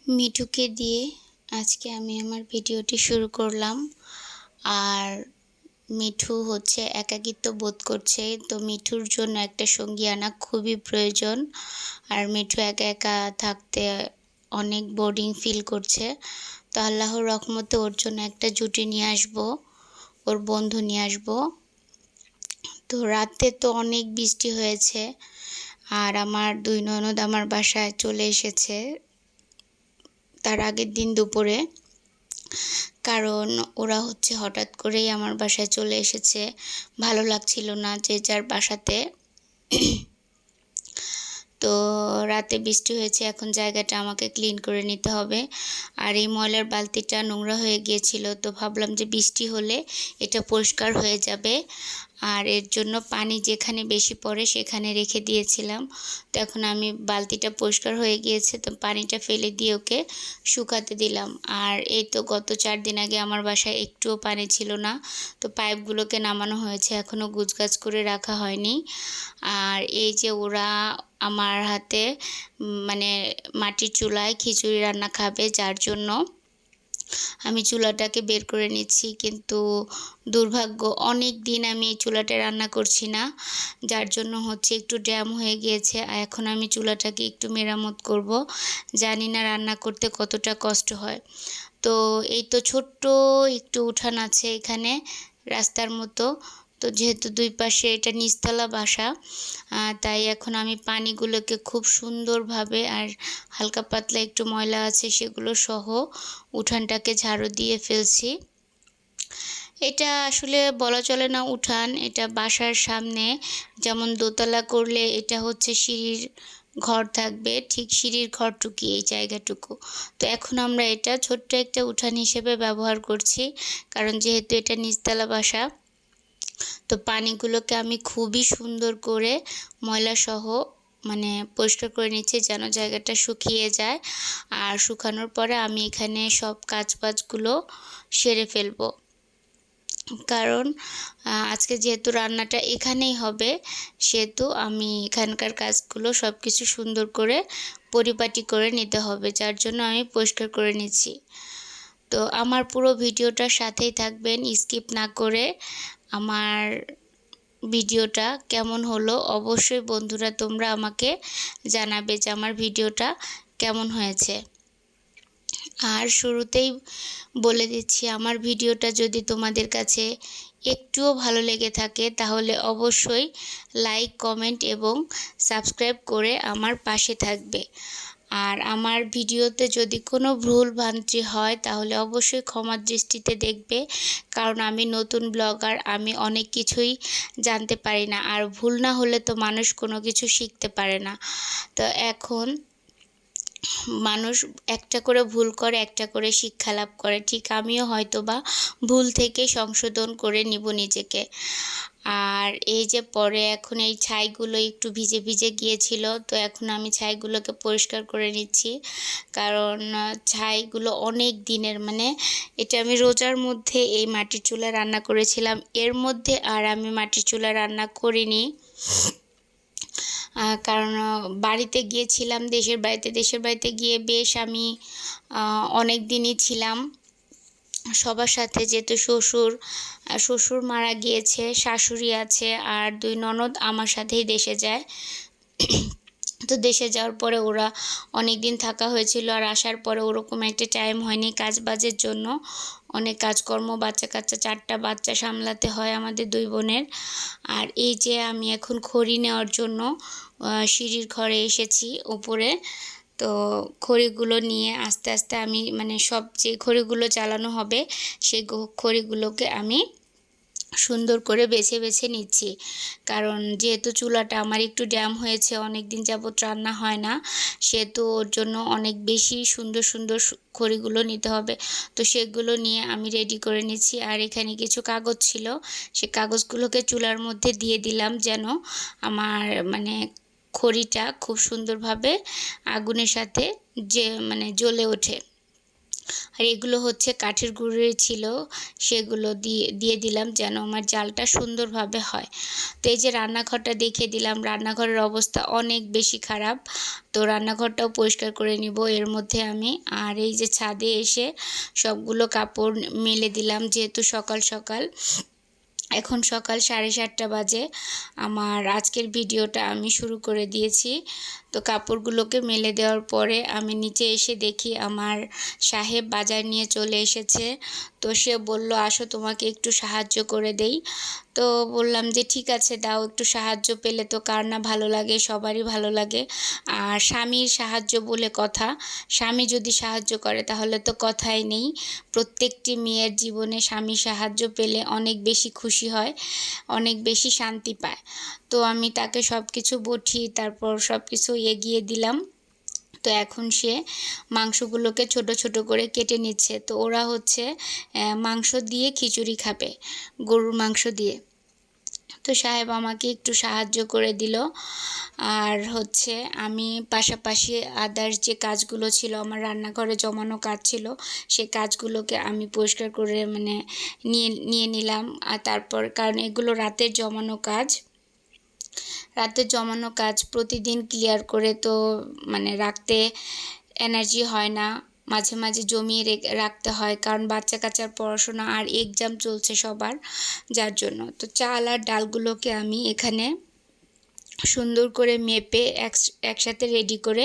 মিঠুকে দিয়ে আজকে আমি আমার ভিডিওটি শুরু করলাম। আর মিঠু হচ্ছে একাকিত্ব বোধ করছে, তো মিঠুর জন্য একটা সঙ্গী আনা খুবই প্রয়োজন। আর মিঠু একা একা থাকতে অনেক বোরিং ফিল করছে, তো আল্লাহর রহমতে ওর জন্য একটা জুটি নিয়ে আসবো, ওর বন্ধু নিয়ে আসবো। তো রাতে তো অনেক বৃষ্টি হয়েছে, আর আমার দুই ননদ আমার বাসায় চলে এসেছে তার আগের দিন দুপুরে। কারণ ওরা হচ্ছে হঠাৎ করেই আমার বাসায় চলে এসেছে, ভালো লাগছিল না যে যার বাসাতে। তো রাতে বৃষ্টি হয়েছে, এখন জায়গাটা আমাকে ক্লিন করে নিতে হবে। আর এই ময়লার বালতিটা নোংরা হয়ে গিয়েছিল, তো ভাবলাম যে বৃষ্টি হলে এটা পরিষ্কার হয়ে যাবে। আর এর জন্য পানি যেখানে বেশি পড়ে সেখানে রেখে দিয়েছিলাম। তো এখন আমি বালতিটা পরিষ্কার হয়ে গিয়েছে, তো পানিটা ফেলে দিয়ে ওকে শুকাতে দিলাম। আর এই তো গত 4 দিন আগে আমার বাসায় একটুও পানি ছিল না, তো পাইপগুলোকে নামানো হয়েছে, এখনও গুছগাছ করে রাখা হয়নি। আর এই যে ওরা আমার হাতে মানে মাটির চুলায় খিচুড়ি রান্না খাবে, যার জন্য আমি চুলাটাকে বের করে নিচ্ছি। কিন্তু দুর্ভাগ্য, অনেক দিন আমি এই চুলাটা রান্না করছি না, যার জন্য হচ্ছে একটু ড্যাম হয়ে গিয়েছে। আর এখন আমি চুলাটাকে একটু মেরামত করব। জানি না রান্না করতে কতটা কষ্ট হয়। তো এই তো ছোট্ট একটু উঠান আছে এখানে, রাস্তার মতো। তো যেহেতু দুই পাশে এটা নিচতলা বাসা, তাই এখন আমি পানিগুলোকে খুব সুন্দরভাবে আর হালকা পাতলা একটু ময়লা আছে সেগুলো সহ উঠানটাকে ঝাড়ু দিয়ে ফেলছি। এটা আসলে বলা চলে না উঠান, এটা বাসার সামনে। যেমন দোতলা করলে এটা হচ্ছে সিঁড়ির ঘর থাকবে, ঠিক সিঁড়ির ঘরটুকি এই জায়গাটুকু। তো এখন আমরা এটা ছোট্ট একটা উঠান হিসেবে ব্যবহার করছি, কারণ যেহেতু এটা নিচতলা বাসা। তো পানিগুলোকে আমি খুবই সুন্দর করে ময়লা সহ মানে পরিষ্কার করে নিচ্ছি, যেন জায়গাটা শুকিয়ে যায়। আর শুকানোর পরে আমি এখানে সব কাজবাজগুলো সেরে ফেলবো। কারণ আজকে যেহেতু রান্নাটা এখানেই হবে, সেহেতু আমি এখানকার কাজগুলো সব কিছু সুন্দর করে পরিপাটি করে নিতে হবে, যার জন্য আমি পরিষ্কার করে নিচ্ছি। তো আমার পুরো ভিডিওটার সাথেই থাকবেন, স্কিপ না করে। আমার ভিডিওটা কেমন হলো অবশ্যই বন্ধুরা তোমরা আমাকে জানাবে যে আমার ভিডিওটা কেমন হয়েছে। আর শুরুতেই বলে দিচ্ছি, আমার ভিডিওটা যদি তোমাদের কাছে একটুও ভালো লেগে থাকে তাহলে অবশ্যই লাইক, কমেন্ট এবং সাবস্ক্রাইব করে আমার পাশে থাকবে। আর আমার ভিডিওতে যদি কোনো ভুল ভ্রান্তি হয় তাহলে অবশ্যই ক্ষমার দৃষ্টিতে দেখবে, কারণ আমি নতুন ব্লগার, আমি অনেক কিছুই জানতে পারি না। আর ভুল না হলে তো মানুষ কোনো কিছু শিখতে পারে না। তো এখন মানুষ একটা করে ভুল করে, একটা করে শিক্ষা লাভ করে, ঠিক আমিও হয়তো বা ভুল থেকে সংশোধন করে নিব নিজেকে। আর এই যে পরে এখন এই ছাইগুলো একটু ভিজে ভিজে গিয়েছিল, তো এখন আমি ছাইগুলোকে পরিষ্কার করে নিচ্ছি। কারণ ছাইগুলো অনেক দিনের, মানে এটা আমি রোজার মধ্যে এই মাটির চুলায় রান্না করেছিলাম, এর মধ্যে আর আমি মাটির চুলায় রান্না করিনি। কারণ বাড়িতে গিয়েছিলাম, দেশের বাড়িতে গিয়ে বেশ আমি অনেক দিনই ছিলাম সবার সাথে। যেহেতু শ্বশুর মারা গিয়েছে, শাশুড়ি আছে, আর দুই ননদ আমার সাথেই দেশে যায়। তো দেশে যাওয়ার পরে ওরা অনেক দিন থাকা হয়েছিল, আর আসার পরে ওরকম একটা টাইম হয়নি কাজ বাজের জন্য। অনেক কাজকর্ম, বাচ্চা কাচ্চা, 4টা বাচ্চা সামলাতে হয় আমাদের দুই বোনের। আর এই যে আমি এখন খড়ি নেওয়ার জন্য সিঁড়ির ঘরে এসেছি উপরে। তো খড়িগুলো নিয়ে আস্তে আস্তে আমি মানে সব যে খড়িগুলো জ্বালানো হবে সেই খড়িগুলোকে আমি সুন্দর করে বেছে বেছে নিচ্ছি। কারণ যেহেতু চুলাটা আমার একটু ড্যাম হয়েছে, অনেক দিন যাবত রান্না হয় না, সেহেতু ওর জন্য অনেক বেশি সুন্দর সুন্দর খড়িগুলো নিতে হবে। তো সেগুলো নিয়ে আমি রেডি করে নিচ্ছি। আর এখানে কিছু কাগজ ছিল, সে কাগজগুলোকে চুলার মধ্যে দিয়ে দিলাম, যেন আমার মানে খড়িটা খুব সুন্দরভাবে আগুনের সাথে যে মানে জ্বলে ওঠে। আর এগুলো হচ্ছে কাঠের গুঁড়ি ছিল, সেগুলো দিয়ে দিলাম যেন আমার জালটা সুন্দরভাবে হয়। তো এই যে রান্নাঘরটা দেখিয়ে দিলাম, রান্নাঘরের অবস্থা অনেক বেশি খারাপ। তো রান্নাঘরটাও পরিষ্কার করে নিব এর মধ্যে আমি। আর এই যে ছাদে এসে সবগুলো কাপড় মেলে দিলাম, যেহেতু সকাল সকাল। এখন সকাল 7:30 বাজে। আমার আজকের ভিডিওটা আমি শুরু করে দিয়েছি। তো কাপড়গুলোকে মেলে দেওয়ার পরে আমি নিচে এসে দেখি আমার সাহেব বাজার নিয়ে চলে এসেছে। তো সে বলল, আসো তোমাকে একটু সাহায্য করে দেই। তো বললাম যে ঠিক আছে দাও, একটু সাহায্য পেলে তো কার না ভালো লাগে, সবারই ভালো লাগে। আর স্বামীর সাহায্য বলে কথা, স্বামী যদি সাহায্য করে তাহলে তো কথাই নেই। প্রত্যেকটি মেয়ের জীবনে স্বামী সাহায্য পেলে অনেক বেশি খুশি হয়, অনেক বেশি শান্তি পায়। তো আমি তাকে সব কিছু বটি, তারপর সব কিছু এগিয়ে দিলাম। তো এখন সে মাংসগুলোকে ছোট ছোট করে কেটে নিচ্ছে। তো ওরা হচ্ছে মাংস দিয়ে খিচুড়ি খাবে, গরুর মাংস দিয়ে। তো সাহেব আমাকে একটু সাহায্য করে দিল। আর হচ্ছে আমি পাশাপাশি আদার্স যে কাজগুলো ছিল, আমার রান্নাঘরে জমানো কাজ ছিল, সেই কাজগুলোকে আমি পরিষ্কার করে মানে নিয়ে নিলাম। আর তারপর, কারণ এগুলো রাতের জমানো কাজ প্রতিদিন ক্লিয়ার করে তো মানে রাখতে এনার্জি হয় না, মাঝে মাঝে জমিয়ে রাখতে হয়, কারণ বাচ্চা কাচ্চার পড়াশোনা আর এক্সাম চলছে সবার, যার জন্য। তো চাল আর ডালগুলোকে আমি এখানে সুন্দর করে মেপে একসাথে রেডি করে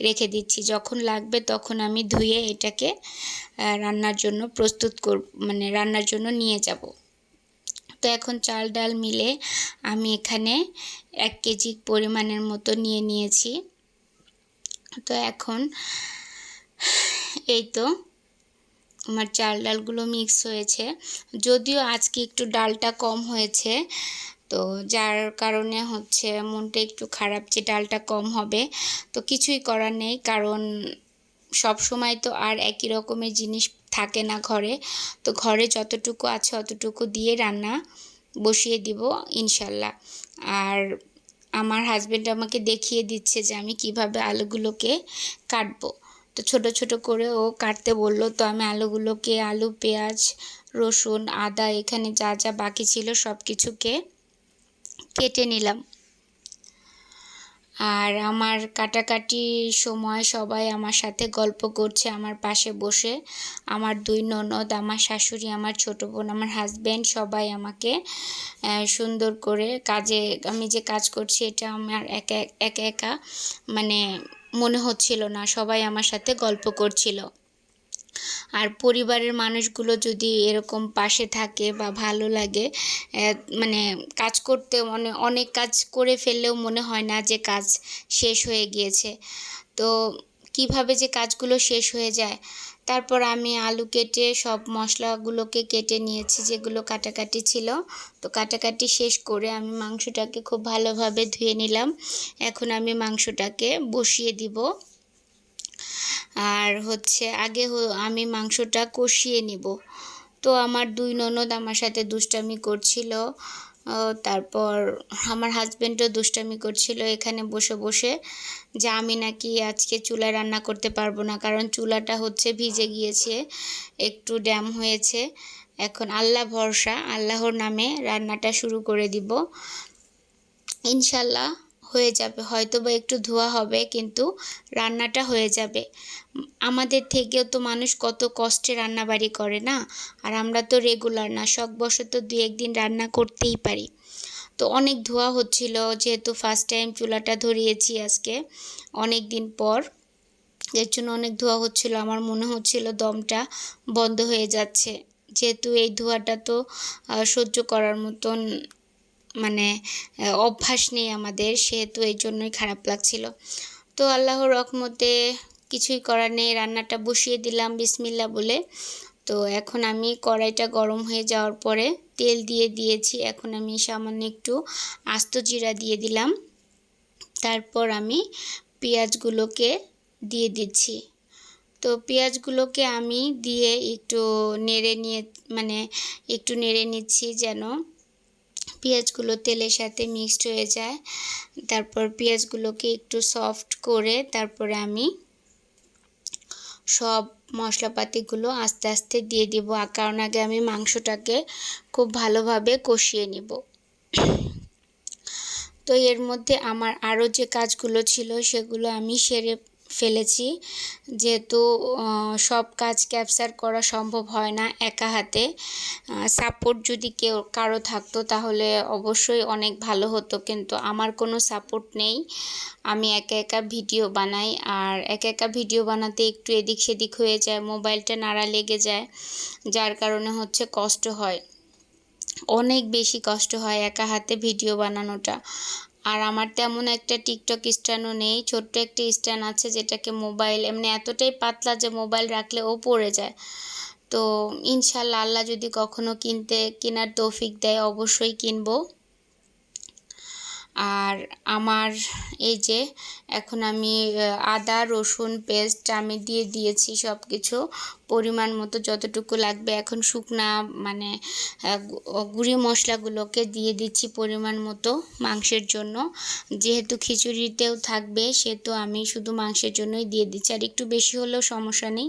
রেখে দিচ্ছি। যখন লাগবে তখন আমি ধুয়ে এটাকে রান্নার জন্য রান্নার জন্য নিয়ে যাব। তো এখন চাল ডাল মিলে আমি এখানে 1 কেজি পরিমাণের মতো নিয়ে নিয়েছি। তো এখন এই তো আমার চাল ডালগুলো মিক্স হয়েছে, যদিও আজকে একটু ডালটা কম হয়েছে, তো যার কারণে হচ্ছে মনটা একটু খারাপ যে ডালটা কম হবে। তো কিছুই করার নেই, কারণ সব সময় তো আর একই রকমের জিনিস থাকে না ঘরে। তো ঘরে যতটুকু আছে অতটুকু দিয়ে রান্না বসিয়ে দিব ইনশাল্লাহ। আর আমার হাজবেন্ড আমাকে দেখিয়ে দিচ্ছে যে আমি কিভাবে আলুগুলোকে কাটবো। তো ছোট ছোট করে ও কাটতে বলল। তো আমি আলুগুলোকে, আলু, পেঁয়াজ, রসুন, আদা, এখানে যা যা বাকি ছিল সব কিছুকে কেটে নিলাম। আর আমার কাটাকাটির সময় সবাই আমার সাথে গল্প করছে আমার পাশে বসে। আমার 2 ননদ, আমার শাশুড়ি, আমার ছোট বোন, আমার হাজব্যান্ড, সবাই আমাকে সুন্দর করে আমি যে কাজ করছি এটা আমার একা একা মানে মনে হচ্ছিল না, সবাই আমার সাথে গল্প করছিল। আর পরিবারের মানুষগুলো যদি এরকম পাশে থাকে বা ভালো লাগে, মানে কাজ করতে অনেক কাজ করে ফেললেও মনে হয় না যে কাজ শেষ হয়ে গিয়েছে। তো কিভাবে যে কাজগুলো শেষ হয়ে যায়। তারপর আমি আলু কেটে সব মশলাগুলোকে কেটে নিয়েছি, যেগুলো কাটাকাটি ছিল। তো কাটাকাটি শেষ করে আমি মাংসটাকে খুব ভালোভাবে ধুয়ে নিলাম। এখন আমি মাংসটাকে বসিয়ে দিব। আর হচ্ছে আগে আমি মাংসটা কষিয়ে নিব। তো আমার 2 ননদ আমার সাথে দুষ্টামি করছিল। তারপর আমার হাজব্যান্ডও দুষ্টামি করছিল এখানে বসে বসে, যে আমি নাকি আজকে চুলায় রান্না করতে পারবো না, কারণ চুলাটা হচ্ছে ভিজে গিয়েছে, একটু ড্যাম হয়েছে। এখন আল্লাহ ভরসা, আল্লাহর নামে রান্নাটা শুরু করে দিব ইনশাল্লাহ। হয়ে যাবে, হয়তো বা একটু ধোয়া হবে, কিন্তু রান্নাটা হয়ে যাবে। আমাদের থেকেও তো মানুষ কত কষ্টে রান্নাবাড়ি করে না, আর আমরা তো রেগুলার না, শখবশত 2-1 দিন রান্না করতেই পারি। তো অনেক ধোয়া হচ্ছিল, যেহেতু ফার্স্ট টাইম চুলাটা ধরিয়েছি আজকে অনেক দিন পর, এর জন্য অনেক ধোয়া হচ্ছিল। আমার মনে হচ্ছিল দমটা বন্ধ হয়ে যাচ্ছে, যেহেতু এই ধোঁয়াটা তো সহ্য করার মতন মানে অভ্যাস নেই আমাদের, সেহেতু এই জন্যই খারাপ লাগছিল। তো আল্লাহর রহমতে কিছুই করার নেই, রান্নাটা বসিয়ে দিলাম বিসমিল্লাহ বলে। তো এখন আমি কড়াইটা গরম হয়ে যাওয়ার পরে তেল দিয়ে দিয়েছি। এখন আমি সামান্য একটু আস্ত জিরা দিয়ে দিলাম। তারপর আমি পেঁয়াজগুলোকে দিয়ে দিচ্ছি। তো পেঁয়াজগুলোকে আমি দিয়ে একটু নেড়ে নিচ্ছি যেন পেঁয়াজগুলো তেলের সাথে মিক্সড হয়ে যায়। তারপর পেঁয়াজগুলোকে একটু সফট করে তারপরে আমি সব মশলাপাতিগুলো আস্তে আস্তে দিয়ে দিব, কারণ আগে আমি মাংসটাকে খুব ভালোভাবে কষিয়ে নিব। তো এর মধ্যে আমার আরও যে কাজগুলো ছিল সেগুলো আমি সেরে ফেলেছি, যেহেতু সব কাজ ক্যাপচার করা সম্ভব হয় না একা হাতে। সাপোর্ট যদি কারো থাকতো তাহলে অবশ্যই অনেক ভালো হতো, কিন্তু আমার কোনো সাপোর্ট নেই। আমি একা একা ভিডিও বানাই, আর একা একা ভিডিও বানাতে একটু এদিক সেদিক হয়ে যায়, মোবাইলটা নাড়া লেগে যায়, যার কারণে হচ্ছে কষ্ট হয়, অনেক বেশি কষ্ট হয় একা হাতে ভিডিও বানানোটা। আর আমার তেমন একটা টিকটক স্ট্যান্ডও নেই, ছোট্ট একটা স্ট্যান্ড আছে যেটাকে মোবাইল এমনি এতটাই পাতলা যে মোবাইল রাখলে ও পড়ে যায়। তো ইনশাল্লাহ আল্লাহ যদি কখনো কেনার তৌফিক দেয় অবশ্যই কিনবো। আর আমার এই যে এখন আমি আদা রসুন পেস্ট আমি দিয়ে দিয়েছি সব কিছু পরিমাণ মতো যতটুকু লাগবে। এখন শুকনা মানে গুঁড়ি মশলাগুলোকে দিয়ে দিচ্ছি পরিমাণ মতো মাংসের জন্য, যেহেতু খিচুড়িতেও থাকবে সেহেতু আমি শুধু মাংসের জন্যই দিয়ে দিচ্ছি। আর একটু বেশি হলেও সমস্যা নেই,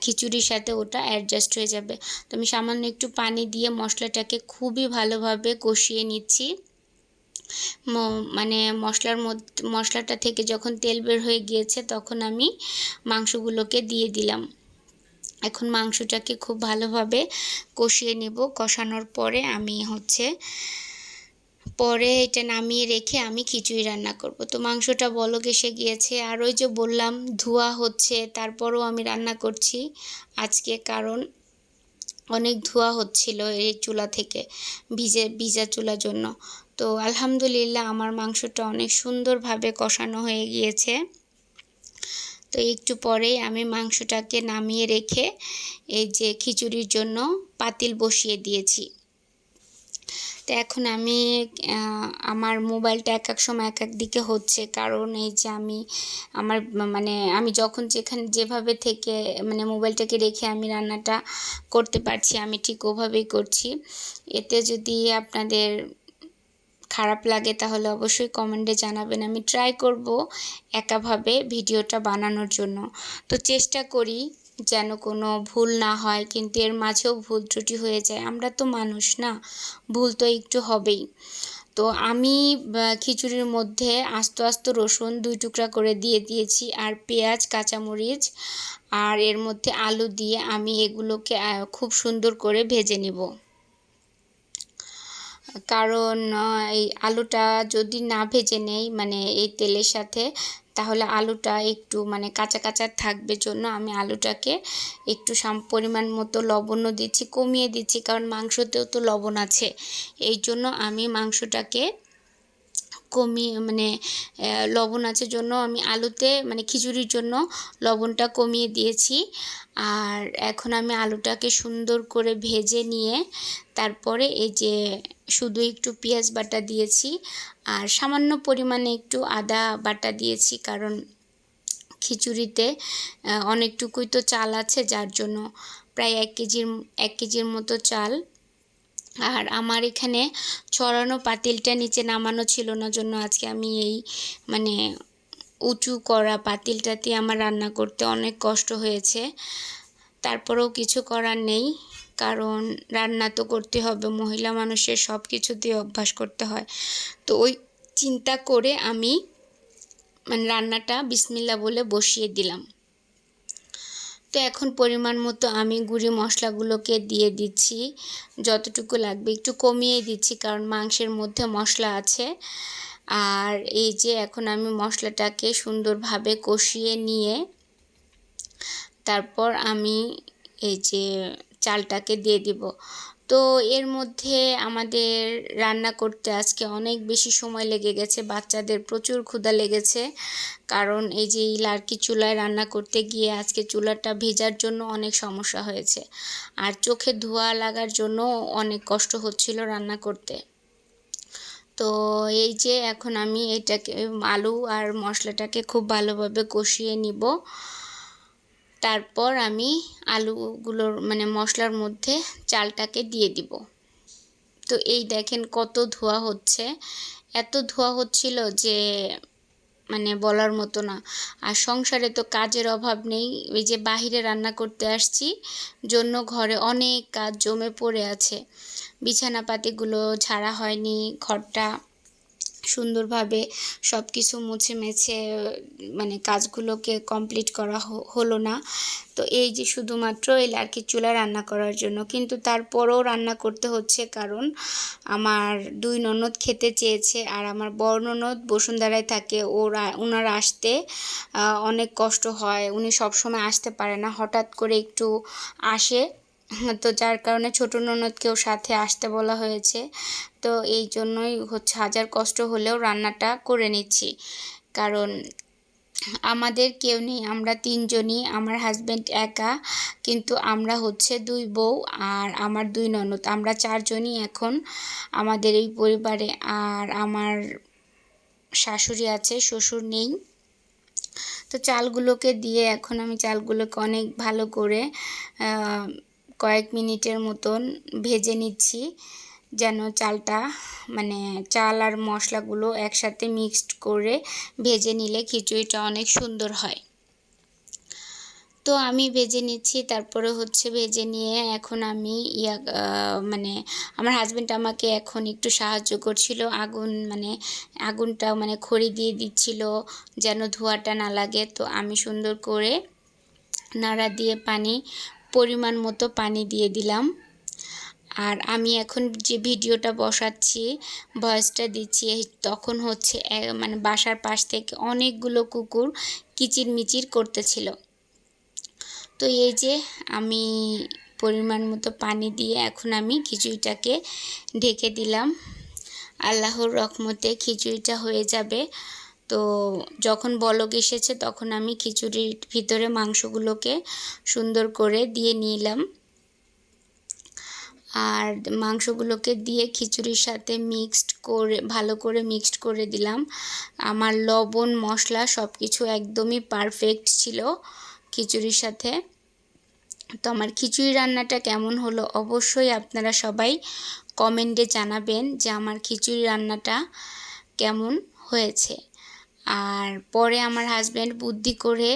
খিচুড়ির সাথে ওটা অ্যাডজাস্ট হয়ে যাবে। তো আমি সামান্য একটু পানি দিয়ে মশলাটাকে খুবই ভালোভাবে কষিয়ে নিচ্ছি। মানে মশলাটা থেকে যখন তেল বের হয়ে গিয়েছে তখন আমি মাংসগুলোকে দিয়ে দিলাম। এখন মাংসটাকে খুব ভালোভাবে কষিয়ে নেব। কষানোর পরে আমি পরে এটা নামিয়ে রেখে আমি খিচুড়ি রান্না করব। তো মাংসটা বলক এসে গিয়েছে, আর ওই যে বললাম ধোয়া হচ্ছে, তারপরও আমি রান্না করছি আজকে, কারণ অনেক ধোঁয়া হচ্ছিল এই চুলা থেকে, ভিজা চুলার জন্য। তো আলহামদুলিল্লাহ আমার মাংসটা অনেক সুন্দরভাবে কষানো হয়ে গিয়েছে। তো একটু পরেই আমি মাংসটাকে নামিয়ে রেখে এই যে খিচুড়ির জন্য পাতিল বসিয়ে দিয়েছি। তো এখন আমি আমার মোবাইলটা এক এক সময় এক এক দিকে হচ্ছে, কারণ এই যে আমি যখন যেভাবে থেকে মানে মোবাইলটাকে রেখে আমি রান্নাটা করতে পারছি আমি ঠিক ওভাবেই করছি। এতে যদি আপনাদের খারাপ লাগে তাহলে অবশ্যই কমেন্টে জানাবেন। আমি ট্রাই করব একাভাবে ভিডিওটা বানানোর জন্য। তো চেষ্টা করি যেন কোনো ভুল না হয়, কিন্তু এর মাঝেও ভুল ত্রুটি হয়ে যায়, আমরা তো মানুষ না, ভুল তো একটু হবেই। তো আমি খিচুড়ির মধ্যে আস্ত রসুন 2 টুকরা করে দিয়ে দিয়েছি, আর পেঁয়াজ কাঁচামরিচ, আর এর মধ্যে আলু দিয়ে আমি এগুলোকে খুব সুন্দর করে ভেজে নিব। কারণ এই আলুটা যদি না ভেজে নেই মানে এই তেলের সাথে, তাহলে আলুটা একটু মানে কাঁচা কাঁচা থাকবে, জন্য আমি আলুটাকে একটু পরিমাণ মতো লবণও দিচ্ছি, কমিয়ে দিচ্ছি, কারণ মাংসতেও তো লবণ আছে। এই জন্য আমি মাংসটাকে কমিয়ে মানে লবণ আছে জন্য আমি আলুতে মানে খিচুড়ির জন্য লবণটা কমিয়ে দিয়েছি। আর এখন আমি আলুটাকে সুন্দর করে ভেজে নিয়ে তারপরে এই যে শুধু একটু পেঁয়াজ বাটা দিয়েছি আর সামান্য পরিমাণে একটু আদা বাটা দিয়েছি, কারণ খিচুড়িতে অনেকটুকুই তো চাল আছে, যার জন্য প্রায় 1 কেজির মতো চাল। আর আমার এখানে ছড়ানো পাতিলটা নিচে নামানো ছিল না, জন্য আজকে আমি এই মানে উঁচু করা পাতিলটাতে আমার রান্না করতে অনেক কষ্ট হয়েছে। তারপরেও কিছু করার নেই, কারণ রান্না তো করতে হবে, মহিলা মানুষের সব কিছুতেই অভ্যাস করতে হয়। তো ওই চিন্তা করে আমি মানে রান্নাটা বিসমিল্লাহ বলে বসিয়ে দিলাম। তো এখন পরিমাণ মতো আমি গুঁড়ি মশলাগুলোকে দিয়ে দিচ্ছি, যতটুকু লাগবে একটু কমিয়ে দিচ্ছি, কারণ মাংসের মধ্যে মশলা আছে। আর এই যে এখন আমি মশলাটাকে সুন্দরভাবে কষিয়ে নিয়ে তারপর আমি এই যে চালটাকে দিয়ে দিব। তো এর মধ্যে আমাদের রান্না করতে আজকে অনেক বেশি সময় লেগে গেছে, বাচ্চাদের প্রচুর ক্ষুধা লেগেছে, কারণ এই যে লার্কি চুলায় রান্না করতে গিয়ে আজকে চুলাটা ভেজার জন্য অনেক সমস্যা হয়েছে, আর চোখে ধোঁয়া লাগার জন্য অনেক কষ্ট হচ্ছিল রান্না করতে। তো এই যে এখন আমি এটাকে আলু আর মশলাটাকে খুব ভালোভাবে কষিয়ে নিব। তারপর আমি আলুগুলোর মানে মশলার মধ্যে চালটাকে দিয়ে দিব। তো এই দেখেন কত ধোঁয়া হচ্ছে, এত ধোঁয়া হচ্ছিল যে মানে বলার মতো না। আর সংসারে তো কাজের অভাব নেই, ওই যে বাহিরে রান্না করতে আসছি জন্য ঘরে অনেক কাজ জমে পড়ে আছে। বিছানাপাতিগুলো ঝাড়া হয়নি, ঘরটা সুন্দরভাবে সব কিছু মুছে মেছে মানে কাজগুলোকে কমপ্লিট করা হলো না। তো এই যে শুধুমাত্র এই লার্কির চুলা রান্না করার জন্য, কিন্তু তারপরও রান্না করতে হচ্ছে কারণ আমার 2 ননদ খেতে চেয়েছে। আর আমার বড় ননদ বসুন্ধরায় থাকে, ওনার আসতে অনেক কষ্ট হয়, উনি সবসময় আসতে পারে না, হঠাৎ করে একটু আসে। তো যার কারণে ছোট ননদকেও সাথে আসতে বলা হয়েছে। তো এই জন্যই হচ্ছে হাজার কষ্ট হলেও রান্নাটা করে নিচ্ছি, কারণ আমাদের কেউ নেই, আমরা 3 জনই, আমার হাজব্যান্ড একা, কিন্তু আমরা হচ্ছে 2 বউ আর আমার 2 ননদ, আমরা 4 জনই এখন আমাদের এই পরিবারে। আর আমার শাশুড়ি আছে, শ্বশুর নেই। তো চালগুলোকে দিয়ে এখন আমি চালগুলোকে অনেক ভালো করে কয়েক মিনিটের মতন ভেজে নিচ্ছি, যেন চালটা মানে চাল আর মশলাগুলো একসাথে মিক্সড করে ভেজে নিলে খিচুড়িটা অনেক সুন্দর হয়। তো আমি ভেজে নিচ্ছি, তারপরে হচ্ছে ভেজে নিয়ে এখন আমি মানে আমার হাজব্যান্ড আমাকে এখন একটু সাহায্য করছিল, আগুনটা মানে খড়ি দিয়ে দিচ্ছিল যেন ধোঁয়াটা না লাগে। তো আমি সুন্দর করে নাড়া দিয়ে পরিমাণ মতো পানি দিয়ে দিলাম। আর আমি এখন যে ভিডিওটা বসাচ্ছি, ভয়েসটা দিচ্ছি, তখন হচ্ছে মানে বাসার পাশ থেকে অনেকগুলো কুকুর কিচিরমিচির করতেছিল। তো এই যে আমি পরিমাণ মতো পানি দিয়ে এখন আমি খিচুড়িটাকে ঢেকে দিলাম। আল্লাহর রহমতে খিচুড়িটা হয়ে যাবে। তো যখন বলক এসেছে তখন আমি খিচুড়ির ভিতরে মাংসগুলোকে সুন্দর করে দিয়ে নিলাম। আর মাংসগুলোকে দিয়ে খিচুড়ির সাথে ভালো করে মিক্সড করে দিলাম। আমার লবণ মশলা সব কিছু একদমই পারফেক্ট ছিল খিচুড়ির সাথে। তো আমার খিচুড়ি রান্নাটা কেমন হলো অবশ্যই আপনারা সবাই কমেন্টে জানাবেন যে আমার খিচুড়ি রান্নাটা কেমন হয়েছে। আর পরে আমার হাজব্যান্ড বুদ্ধি করে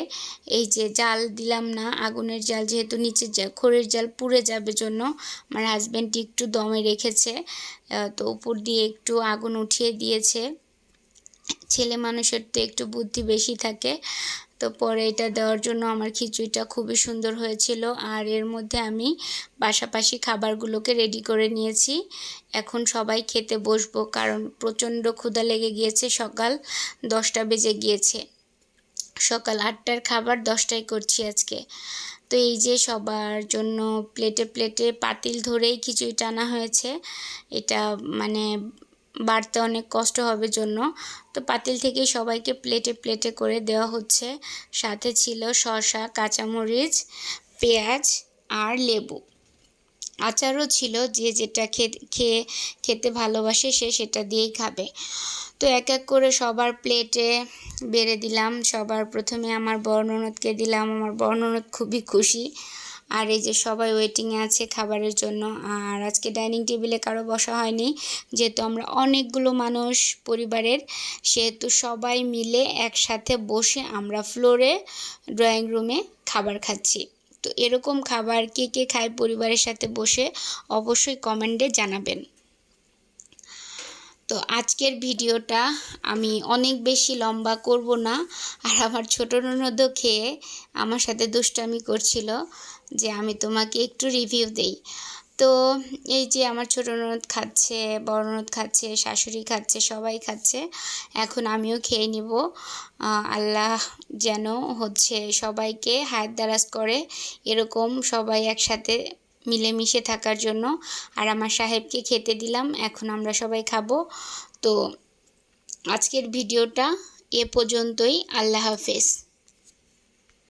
এই যে জাল দিলাম না, আগুনের জাল, যেহেতু নিচে খড়ের জাল পুড়ে যাবে জন্য আমার হাজব্যান্ড একটু দমে রেখেছে, তো উপর দিয়ে একটু আগুন উঠিয়ে দিয়েছে। ছেলে মানুষের তো একটু বুদ্ধি বেশি থাকে। তো পরে এটা দেওয়ার জন্য আমার খিচুড়িটা খুবই সুন্দর হয়েছিল। আর এর মধ্যে আমি পাশাপাশি খাবারগুলোকে রেডি করে নিয়েছি। এখন সবাই খেতে বসবো, কারণ প্রচণ্ড ক্ষুধা লেগে গিয়েছে। সকাল 10টা বেজে গিয়েছে, সকাল 8টার খাবার 10টায় করছি আজকে। তো এই যে সবার জন্য প্লেটে প্লেটে পাতিল ধরেই খিচুড়ি টানা হয়েছে, এটা মানে বাড়তে অনেক কষ্ট হবে জন্য। তো পাতিল থেকেই সবাইকে প্লেটে প্লেটে করে দেওয়া হচ্ছে। সাথে ছিল শসা, কাঁচামরিচ, পেঁয়াজ আর লেবু। আচারও ছিল, যে যেটা খেতে ভালোবাসে সে সেটা দিয়েই খাবে। তো এক এক করে সবার প্লেটে বেড়ে দিলাম। সবার প্রথমে আমার বড় ননদকে দিলাম, আমার বড় ননদ খুবই খুশি। আর এই যে সবাই ওয়েটিংয়ে আছে খাবারের জন্য। আর আজকে ডাইনিং টেবিলে কারো বসা হয়নি, যেহেতু আমরা অনেকগুলো মানুষ পরিবারের, সেহেতু সবাই মিলে একসাথে বসে আমরা ফ্লোরে ড্রয়িং রুমে খাবার খাচ্ছি। তো এরকম খাবার কে কে খায় পরিবারের সাথে বসে অবশ্যই কমেন্টে জানাবেন। তো আজকের ভিডিওটা আমি অনেক বেশি লম্বা করব না। আর আমার ছোট ননদও খেয়ে আমার সাথে দুষ্টামি করছিল যে আমি তোমাকে একটু রিভিউ দেই। তো এই যে আমার ছোট ননদ খাচ্ছে, বড় ননদ খাচ্ছে, শাশুড়ি খাচ্ছে, সবাই খাচ্ছে। এখন আমিও খেয়ে নিব। আল্লাহ যেন হচ্ছে সবাইকে হায়াত দারাজ করে, এরকম সবাই একসাথে মিলেমিশে থাকার জন্য। আর আমার সাহেবকে খেতে দিলাম, এখন আমরা সবাই খাবো। তো আজকের ভিডিওটা এ পর্যন্তই। আল্লাহ হাফেজ।